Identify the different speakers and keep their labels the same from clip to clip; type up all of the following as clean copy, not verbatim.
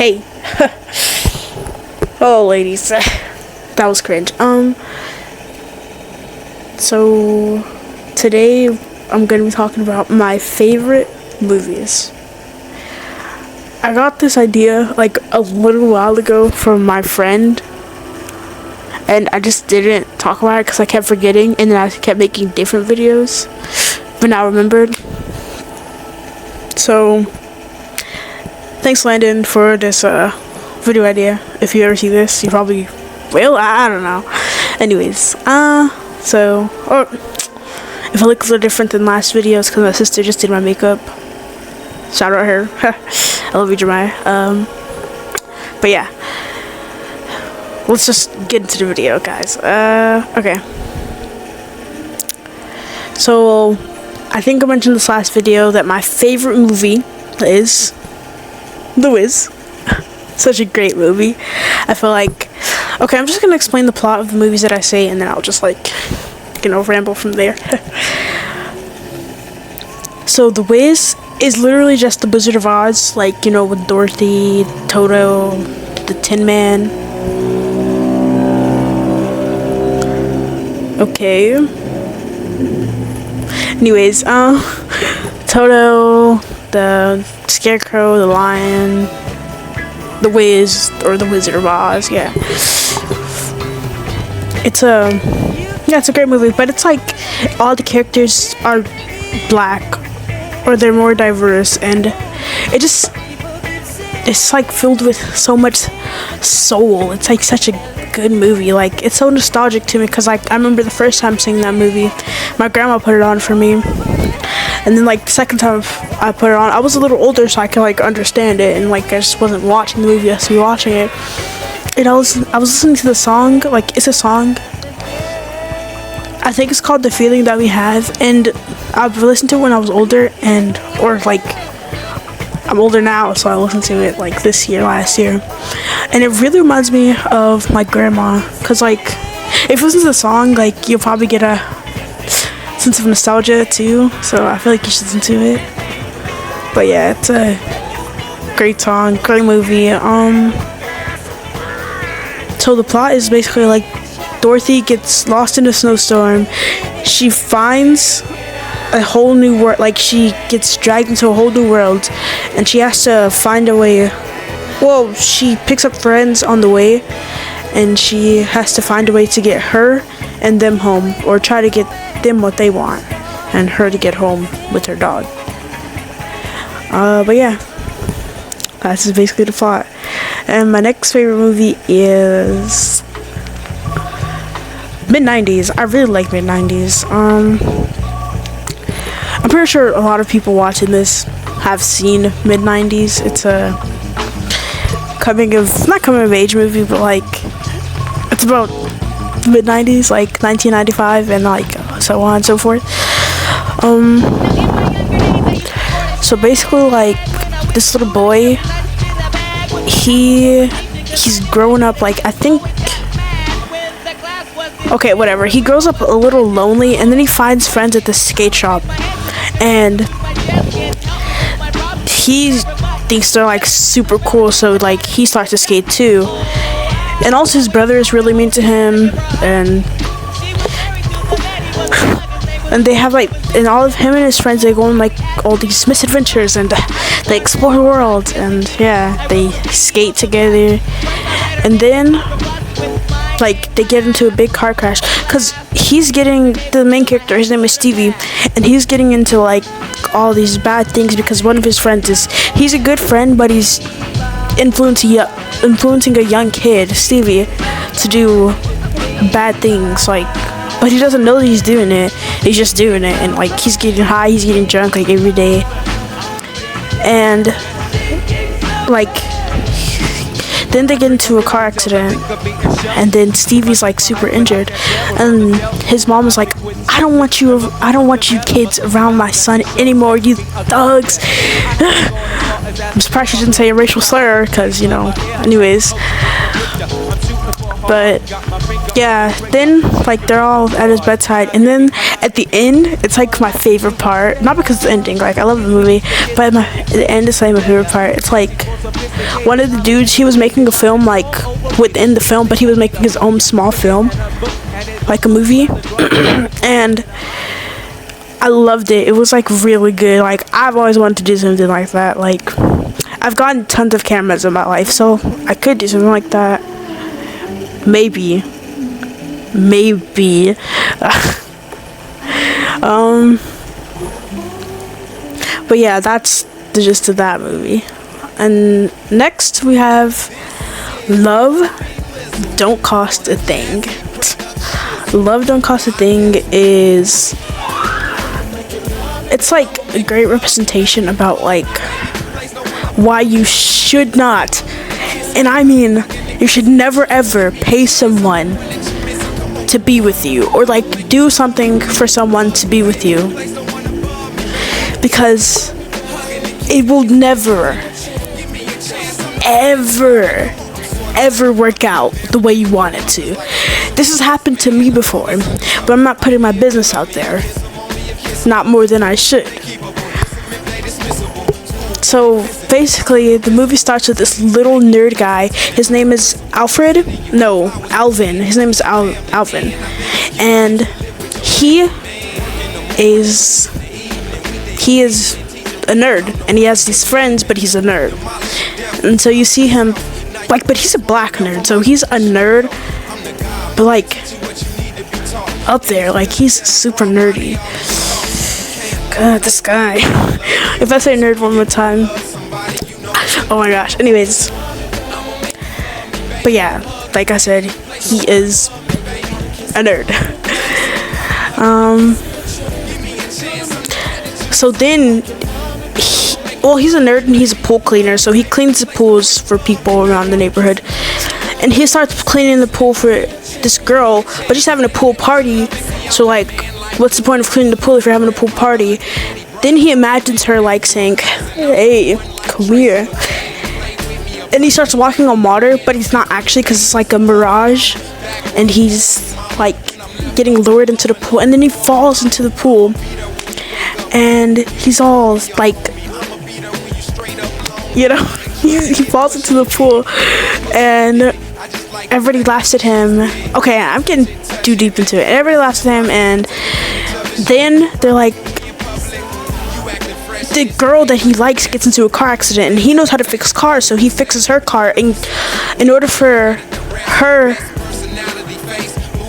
Speaker 1: Hey. Oh, ladies. That was cringe. So today I'm going to be talking about my favorite movies. I got this idea like a little while ago from my friend, and I just didn't talk about it because I kept forgetting, and then I kept making different videos, but now I remembered. So thanks, Landon, for this video idea. If you ever see this, you probably will. I don't know. Anyways, or if it looks a little different than last videos, because my sister just did my makeup. Shout out her. I love you, Jeremiah. But yeah, let's just get into the video, guys. Okay. So I think I mentioned this last video that my favorite movie is The Wiz. Such a great movie. I feel like, okay, I'm just gonna explain the plot of the movies that I say, and then I'll just ramble from there. So The Wiz is literally just the Wizard of Oz, with Dorothy, Toto, the Tin Man. Okay. Anyways, Toto, the Scarecrow, the Lion, the Wiz, or the Wizard of Oz. Yeah. It's a great movie, but it's like all the characters are black, or they're more diverse, and it's like filled with so much soul. It's like such a good movie. Like, it's so nostalgic to me because I remember the first time seeing that movie, my grandma put it on for me, and then the second time I put it on, I was a little older, so I could understand it, and I just wasn't watching the movie, I was watching it, and I was listening to the song. It's a song, I think it's called The Feeling That We Have, and I've listened to it when I was older, I'm older now, so I listened to it last year, and it really reminds me of my grandma, because if you listen to the song, you'll probably get a sense of nostalgia too, so I feel like you should listen to it. But yeah, it's a great song, great movie. So the plot is basically Dorothy gets lost in a snowstorm. She finds a whole new world, she gets dragged into a whole new world, and she has to find a way. Well, she picks up friends on the way, and she has to find a way to get her and them home, or try to get them what they want, and her to get home with her dog. But yeah, that's basically the plot. And my next favorite movie is mid-90s. I really like mid-90s. I'm pretty sure a lot of people watching this have seen mid-90s. It's a not coming of age movie, but it's about mid-90s, 1995, and so on and so forth. So basically, this little boy, he's growing up, I think, okay, whatever, he grows up a little lonely, and then he finds friends at the skate shop, and he thinks they're super cool, so he starts to skate too. And also his brother is really mean to him, and they have and all of him and his friends, they go on all these misadventures, and they explore the world, and yeah, they skate together, and then they get into a big car crash, because the main character, his name is Stevie, and he's getting into all these bad things because one of his friends he's a good friend, but he's influencing a young kid, Stevie, to do bad things, but he doesn't know that he's doing it. He's just doing it, and he's getting high, he's getting drunk every day, and then they get into a car accident, and then Stevie's super injured, and his mom is I don't want you kids around my son anymore, you thugs. I'm surprised she didn't say a racial slur, because anyways. But yeah, then like they're all at his bedside, and then at the end, it's like my favorite part. Not because of the ending, like I love the movie, but the end is like my favorite part. It's like one of the dudes, he was making a film like within the film, but he was making his own small film, like a movie, and I loved it. It was like really good. Like I've always wanted to do something like that. Like I've gotten tons of cameras in my life, so I could do something like that. Maybe. But yeah, that's the gist of that movie. And next we have Love Don't Cost a Thing. Love Don't Cost a Thing is, it's like a great representation about like why you should not, and I mean you should never ever pay someone to be with you, or like do something for someone to be with you, because it will never ever work out the way you want it to. This has happened to me before, but I'm not putting my business out there, not more than I should. So basically, the movie starts with this little nerd guy. His name is Alvin. His name is Alvin, and he is a nerd, and he has these friends, but he's a nerd. And so you see him, like, but he's a black nerd, so he's a nerd, but like up there, like he's super nerdy. God, this guy. If I say nerd one more time, oh my gosh. Anyways, but yeah, like I said, he is a nerd. So then, he's a nerd and he's a pool cleaner, so he cleans the pools for people around the neighborhood. And he starts cleaning the pool for this girl, but she's having a pool party, so like, what's the point of cleaning the pool if you're having a pool party? Then he imagines her like saying, "Hey, come here." And he starts walking on water, but he's not actually, because it's like a mirage. And he's like getting lured into the pool, and then he falls into the pool. And he's all like, you know, he falls into the pool, and everybody laughs at him. Okay, I'm getting too deep into it. Everybody laughs at him, and then they're like, the girl that he likes gets into a car accident, and he knows how to fix cars, so he fixes her car in order for her.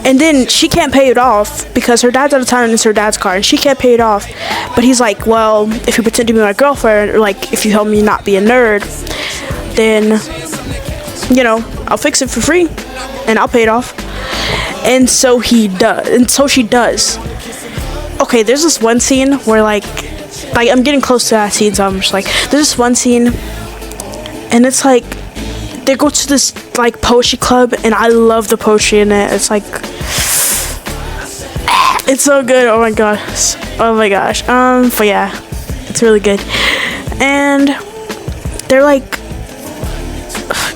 Speaker 1: And then she can't pay it off because her dad's out of town and it's her dad's car, and she can't pay it off. But he's like, well, if you pretend to be my girlfriend, or like if you help me not be a nerd, then, you know, I'll fix it for free and I'll pay it off. And so he does, and so she does. Okay, there's this one scene where like I'm getting close to that scene, so I'm just like, there's this one scene, and it's like they go to this like poetry club, and I love the poetry in it. It's like, it's so good. Oh my gosh. But yeah, it's really good. And they're like,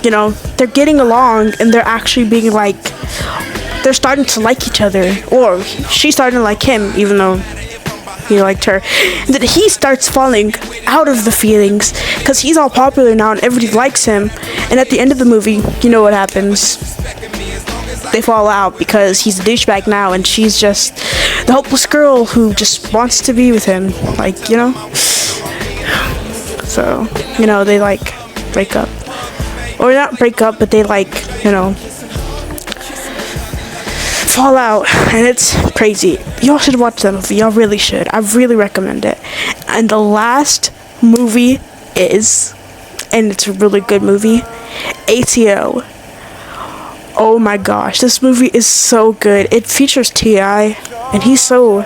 Speaker 1: you know, they're getting along, and they're actually being like, they're starting to like each other, or she's starting to like him, even though he liked her. And then he starts falling out of the feelings because he's all popular now and everybody likes him. And at the end of the movie, you know what happens? They fall out because he's a douchebag now, and she's just the hopeless girl who just wants to be with him, like, you know. So, you know, they like break up, or not break up, but they like, you know, fall out, and it's crazy. Y'all should watch that movie. Y'all really should. I really recommend it. And the last movie is, and it's a really good movie, ATO. Oh my gosh, this movie is so good. It features T.I., and he's so,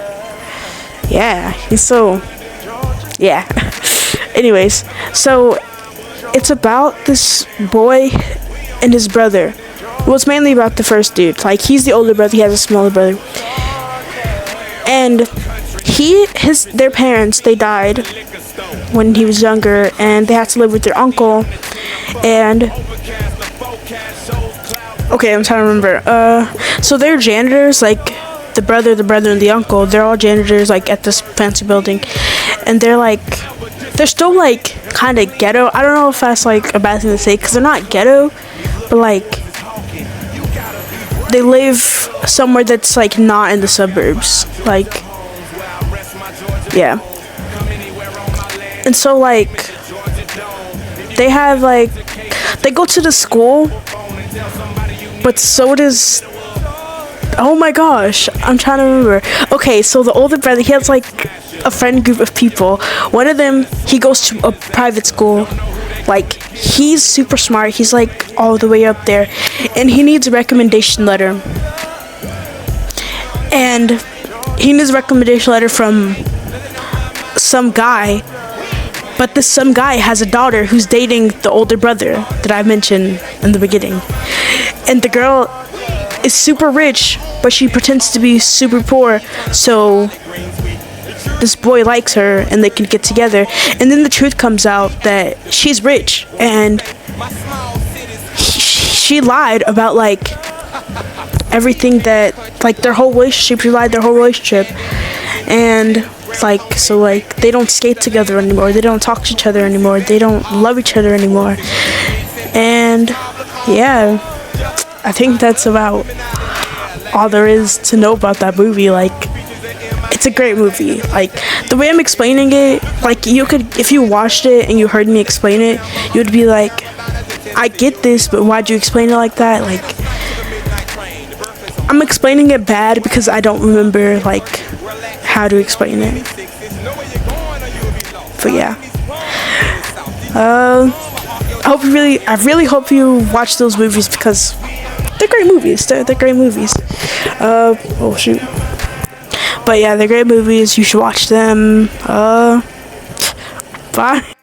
Speaker 1: yeah. Anyways, so it's about this boy and his brother. Well, it's mainly about the first dude. Like, he's the older brother, he has a smaller brother. And their parents, they died when he was younger, and they had to live with their uncle. And Okay, I'm trying to remember. So they're janitors, like the brother, and the uncle. They're all janitors, like at this fancy building, and they're still like kind of ghetto. I don't know if that's like a bad thing to say because they're not ghetto, but like they live somewhere that's like not in the suburbs. Like, yeah. And so like they have like they go to the school, but so does, oh my gosh, I'm trying to remember. Okay, so the older brother, he has like a friend group of people. One of them, he goes to a private school. Like, he's super smart. He's like all the way up there, and he needs a recommendation letter. And he needs a recommendation letter from some guy. But this some guy has a daughter who's dating the older brother that I mentioned in the beginning. And the girl is super rich, but she pretends to be super poor. So this boy likes her and they can get together. And then the truth comes out that she's rich and she lied about like everything that, like their whole relationship. She lied their whole relationship. And like, so like they don't skate together anymore, they don't talk to each other anymore, they don't love each other anymore. And yeah, I think that's about all there is to know about that movie. Like, it's a great movie. Like, the way I'm explaining it, like, you could, if you watched it and you heard me explain it, you would be like, I get this, but why'd you explain it like that? Like, I'm explaining it bad because I don't remember like how to explain it. But yeah, I really hope you watch those movies because they're great movies. They're great movies. Oh shoot. But yeah, they're great movies. You should watch them. Bye.